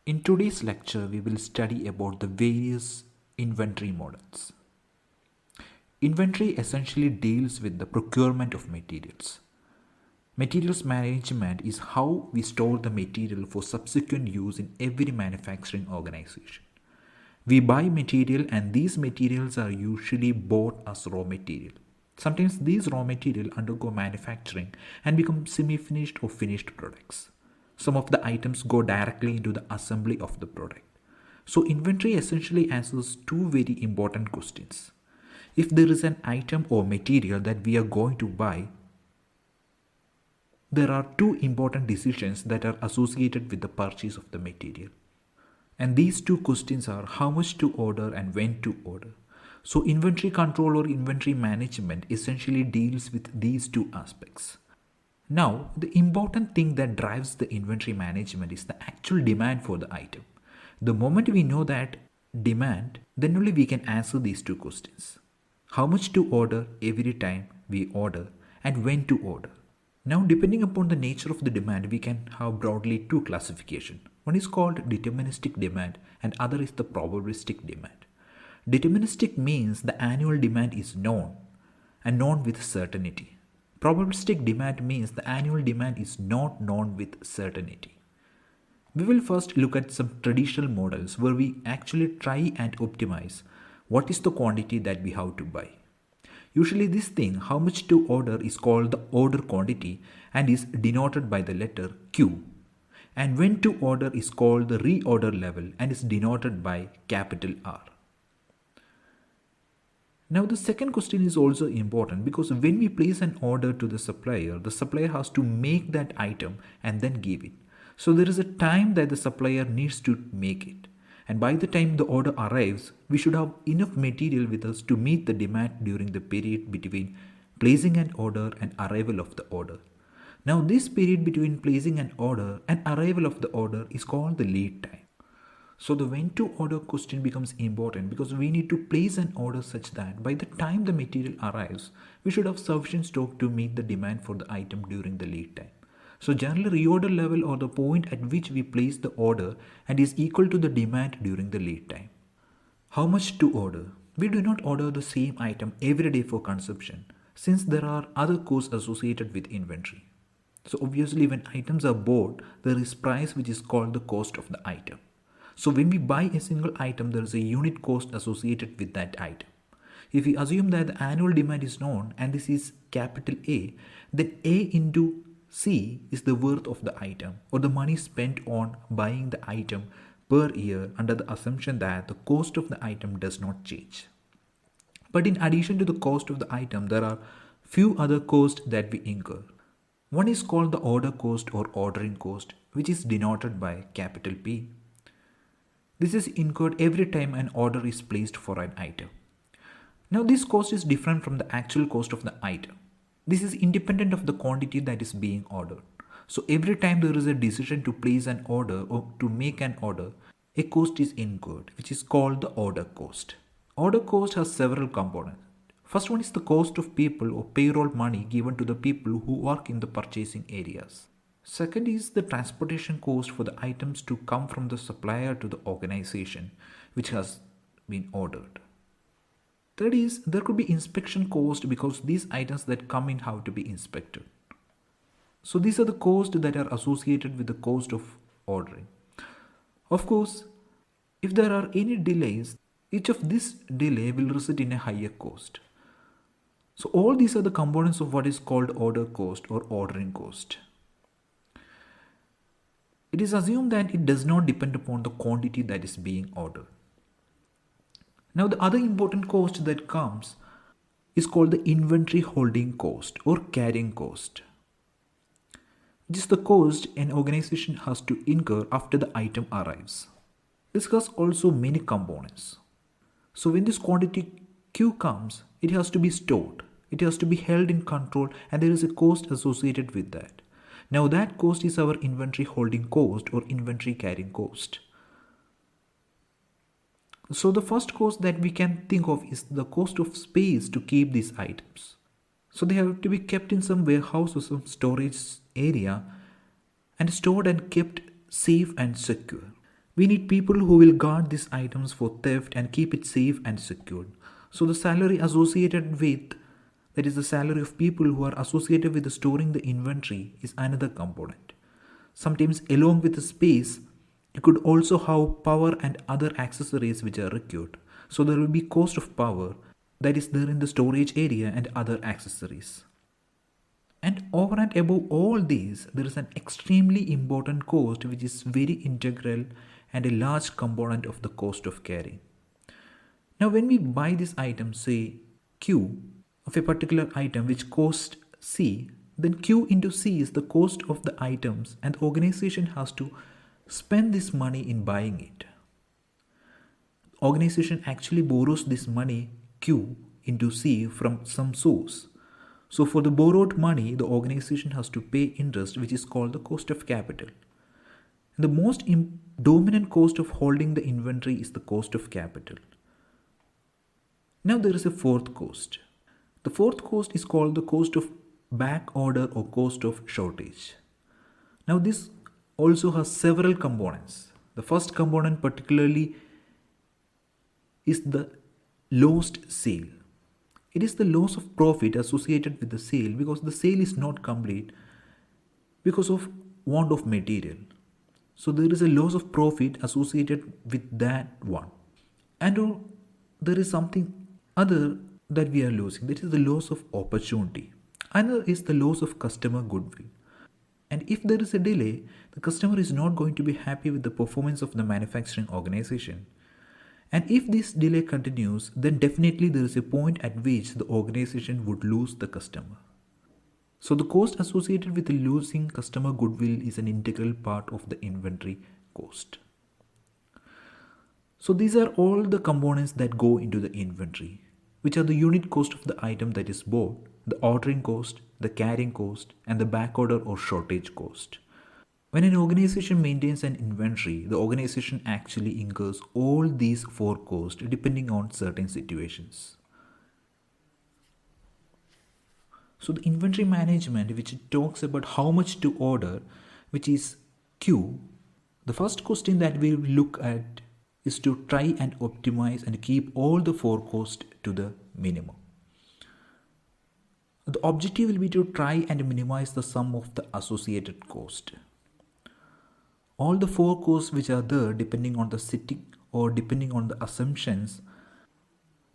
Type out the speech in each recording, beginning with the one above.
In today's lecture, we will study about the various inventory models. Inventory essentially deals with the procurement of materials. Materials management is how we store the material for subsequent use in every manufacturing organization. We buy material and these materials are usually bought as raw material. Sometimes these raw material undergo manufacturing and become semi-finished or finished products. Some of the items go directly into the assembly of the product. So inventory essentially answers two very important questions. If there is an item or material that we are going to buy, there are two important decisions that are associated with the purchase of the material. And these two questions are how much to order and when to order. So inventory control or inventory management essentially deals with these two aspects. Now, the important thing that drives the inventory management is the actual demand for the item. The moment we know that demand, then only we can answer these two questions. How much to order every time we order and when to order. Now, depending upon the nature of the demand, we can have broadly two classifications. One is called deterministic demand and other is the probabilistic demand. Deterministic means the annual demand is known and known with certainty. Probabilistic demand means the annual demand is not known with certainty. We will first look at some traditional models where we actually try and optimize what is the quantity that we have to buy. Usually this thing, how much to order, is called the order quantity and is denoted by the letter Q. And when to order is called the reorder level and is denoted by capital R. Now the second question is also important because when we place an order to the supplier has to make that item and then give it. So there is a time that the supplier needs to make it. And by the time the order arrives, we should have enough material with us to meet the demand during the period between placing an order and arrival of the order. Now this period between placing an order and arrival of the order is called the lead time. So the when to order question becomes important because we need to place an order such that by the time the material arrives, we should have sufficient stock to meet the demand for the item during the lead time. So generally reorder level or the point at which we place the order and is equal to the demand during the lead time. How much to order? We do not order the same item every day for consumption since there are other costs associated with inventory. So obviously when items are bought, there is price which is called the cost of the item. So when we buy a single item, there is a unit cost associated with that item. If we assume that the annual demand is known and this is capital A, then A into C is the worth of the item or the money spent on buying the item per year under the assumption that the cost of the item does not change. But in addition to the cost of the item, there are few other costs that we incur. One is called the order cost or ordering cost, which is denoted by capital P. This is incurred every time an order is placed for an item. Now this cost is different from the actual cost of the item. This is independent of the quantity that is being ordered. So every time there is a decision to place an order or to make an order, a cost is incurred, which is called the order cost. Order cost has several components. First one is the cost of people or payroll money given to the people who work in the purchasing areas. Second is the transportation cost for the items to come from the supplier to the organization which has been ordered. Third is there could be inspection cost because these items that come in have to be inspected. So these are the costs that are associated with the cost of ordering. Of course, if there are any delays, each of this delay will result in a higher cost. So all these are the components of what is called order cost or ordering cost. It is assumed that it does not depend upon the quantity that is being ordered. Now the other important cost that comes is called the inventory holding cost or carrying cost. This is the cost an organization has to incur after the item arrives. This has also many components. So when this quantity Q comes, it has to be stored, it has to be held in control and there is a cost associated with that. Now that cost is our inventory holding cost or inventory carrying cost. So the first cost that we can think of is the cost of space to keep these items. So they have to be kept in some warehouse or some storage area and stored and kept safe and secure. We need people who will guard these items for theft and keep it safe and secured. So the salary associated with, that is the salary of people who are associated with storing the inventory, is another component. Sometimes along with the space, you could also have power and other accessories which are required. So there will be cost of power that is there in the storage area and other accessories. And over and above all these, there is an extremely important cost which is very integral and a large component of the cost of carrying. Now, when we buy this item, say Q of a particular item which costs C, then Q into C is the cost of the items, and the organization has to spend this money in buying it. Organization actually borrows this money Q into C from some source. So for the borrowed money, the organization has to pay interest, which is called the cost of capital. And the most dominant cost of holding the inventory is the cost of capital. Now there is a fourth cost. The fourth cost is called the cost of back order or cost of shortage. Now this also has several components. The first component particularly is the lost sale. It is the loss of profit associated with the sale because the sale is not complete because of want of material. So there is a loss of profit associated with that one. And there is something other that we are losing. That is the loss of opportunity. Another is the loss of customer goodwill. And if there is a delay, the customer is not going to be happy with the performance of the manufacturing organization. And if this delay continues, then definitely there is a point at which the organization would lose the customer. So the cost associated with losing customer goodwill is an integral part of the inventory cost. So these are all the components that go into the inventory, which are the unit cost of the item that is bought, the ordering cost, the carrying cost, and the backorder or shortage cost. When an organization maintains an inventory, the organization actually incurs all these four costs depending on certain situations. So the inventory management, which talks about how much to order, which is Q, the first question that we will look at is to try and optimize and keep all the four costs to the minimum. The objective will be to try and minimize the sum of the associated cost. All the four costs which are there depending on the setting or depending on the assumptions.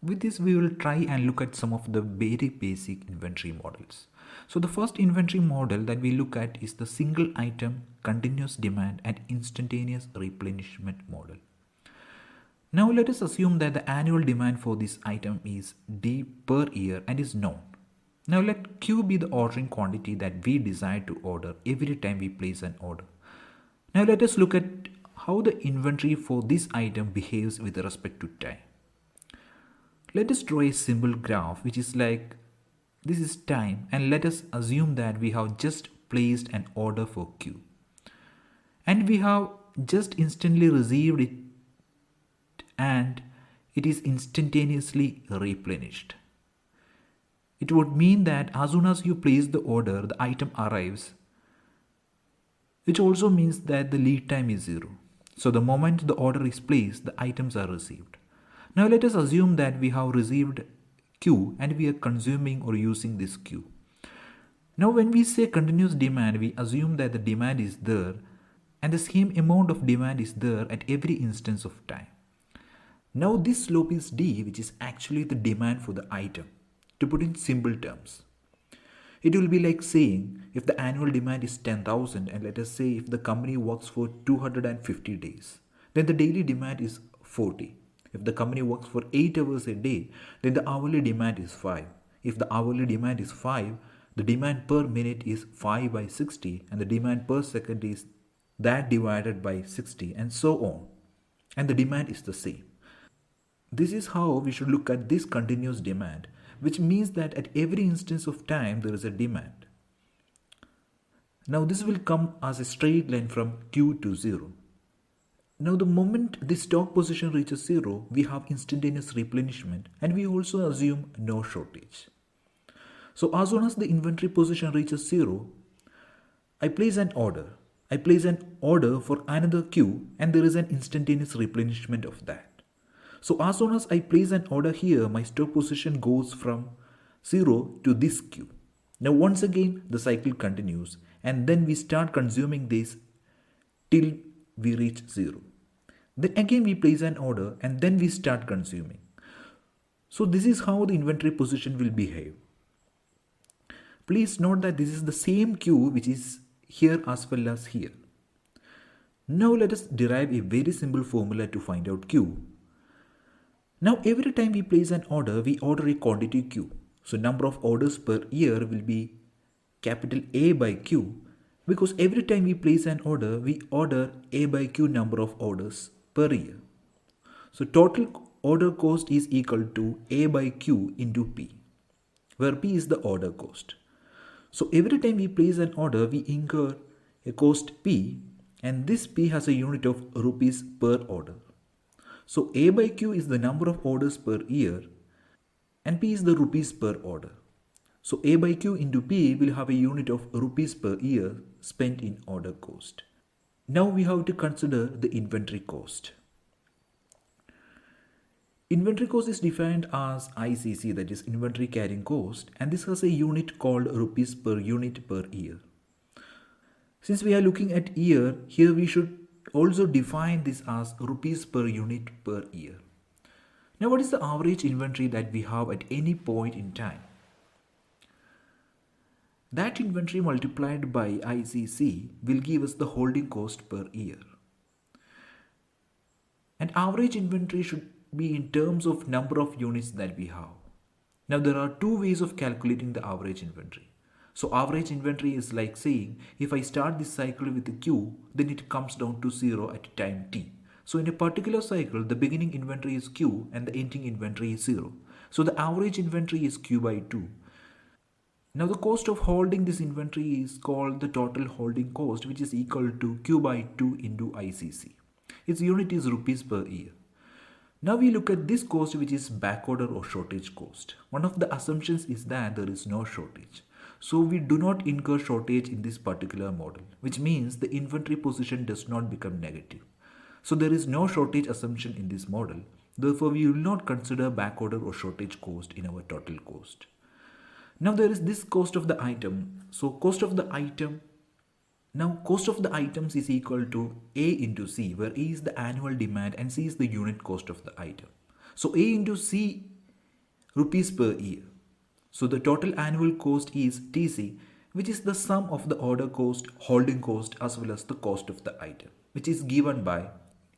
With this, we will try and look at some of the very basic inventory models. So the first inventory model that we look at is the single item, continuous demand and instantaneous replenishment model. Now let us assume that the annual demand for this item is D per year and is known. Now let Q be the ordering quantity that we desire to order every time we place an order. Now let us look at how the inventory for this item behaves with respect to time. Let us draw a simple graph which is like this is time, and let us assume that we have just placed an order for Q and we have just instantly received it and it is instantaneously replenished. It would mean that as soon as you place the order, the item arrives, which also means that the lead time is 0. So the moment the order is placed, the items are received. Now let us assume that we have received Q and we are consuming or using this Q. Now when we say continuous demand, we assume that the demand is there and the same amount of demand is there at every instance of time. Now this slope is D, which is actually the demand for the item. To put in simple terms, it will be like saying if the annual demand is 10,000 and let us say if the company works for 250 days, then the daily demand is 40. If the company works for 8 hours a day, then the hourly demand is 5. If the hourly demand is 5, the demand per minute is 5 by 60 and the demand per second is that divided by 60 and so on. And the demand is the same. This is how we should look at this continuous demand, which means that at every instance of time there is a demand. Now this will come as a straight line from Q to 0. Now the moment this stock position reaches 0, we have instantaneous replenishment and we also assume no shortage. So as soon as the inventory position reaches 0, I place an order I place an order for another Q and there is an instantaneous replenishment of that. So as soon as I place an order here, my stock position goes from 0 to this Q. Now once again the cycle continues and then we start consuming this till we reach 0. Then again we place an order and then we start consuming. So this is how the inventory position will behave. Please note that this is the same Q which is here as well as here. Now let us derive a very simple formula to find out Q. Now every time we place an order, we order a quantity Q. So number of orders per year will be capital A by Q, because every time we place an order, we order A by Q number of orders per year. So total order cost is equal to A by Q into P, where P is the order cost. So every time we place an order, we incur a cost P, and this P has a unit of rupees per order. So A by Q is the number of orders per year and P is the rupees per order. So A by Q into P will have a unit of rupees per year spent in order cost. Now we have to consider the inventory cost. Inventory cost is defined as ICC, that is inventory carrying cost, and this has a unit called rupees per unit per year. Since we are looking at year, here we should also define this as rupees per unit per year. Now what is the average inventory that we have at any point in time? That inventory multiplied by ICC will give us the holding cost per year. And average inventory should be in terms of number of units that we have. Now there are two ways of calculating the average inventory. So average inventory is like saying if I start this cycle with a Q, then it comes down to 0 at time T. So in a particular cycle, the beginning inventory is Q and the ending inventory is 0. So the average inventory is Q by 2. Now the cost of holding this inventory is called the total holding cost, which is equal to Q by 2 into ICC. Its unit is rupees per year. Now we look at this cost, which is backorder or shortage cost. One of the assumptions is that there is no shortage. So we do not incur shortage in this particular model, which means the inventory position does not become negative. So there is no shortage assumption in this model. Therefore, we will not consider backorder or shortage cost in our total cost. Now there is this cost of the item. So cost of the item, now cost of the items is equal to A into C, where A is the annual demand and C is the unit cost of the item. So A into C rupees per year. So the total annual cost is TC, which is the sum of the order cost, holding cost as well as the cost of the item, which is given by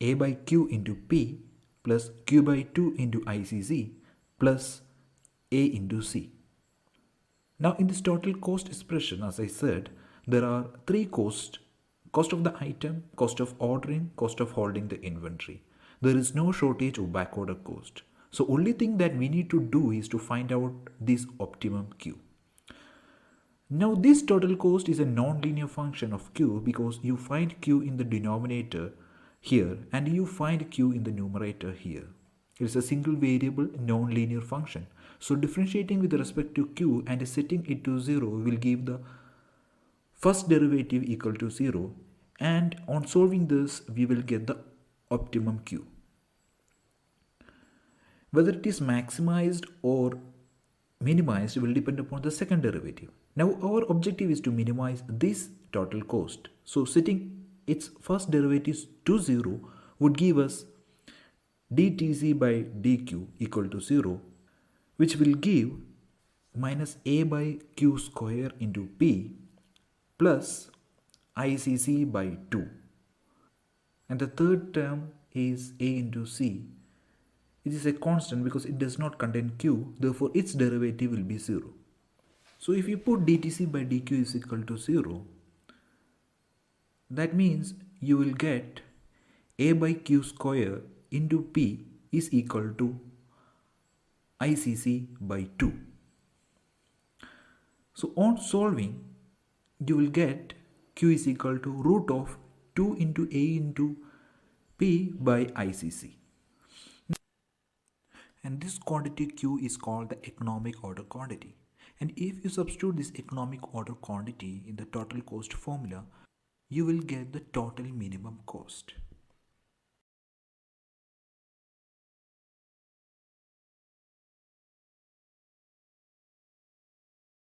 A by Q into P plus Q by 2 into ICC plus A into C. Now in this total cost expression, as I said, there are three costs: cost of the item, cost of ordering, cost of holding the inventory. There is no shortage of backorder cost. So only thing that we need to do is to find out this optimum Q. Now this total cost is a non-linear function of Q because you find Q in the denominator here and you find Q in the numerator here. It is a single variable non-linear function. So differentiating with respect to Q and setting it to 0 will give the first derivative equal to 0, and on solving this we will get the optimum Q. Whether it is maximized or minimized will depend upon the second derivative. Now our objective is to minimize this total cost. So setting its first derivative to 0 would give us dTC by dQ equal to 0, which will give minus A by Q square into P plus ICC by 2. And the third term is A into C. It is a constant because it does not contain Q, therefore its derivative will be 0. So if you put dTC by dQ is equal to 0, that means you will get A by Q square into P is equal to ICC by 2. So on solving, you will get Q is equal to root of 2 into A into P by ICC. And this quantity Q is called the economic order quantity. And if you substitute this economic order quantity in the total cost formula, you will get the total minimum cost.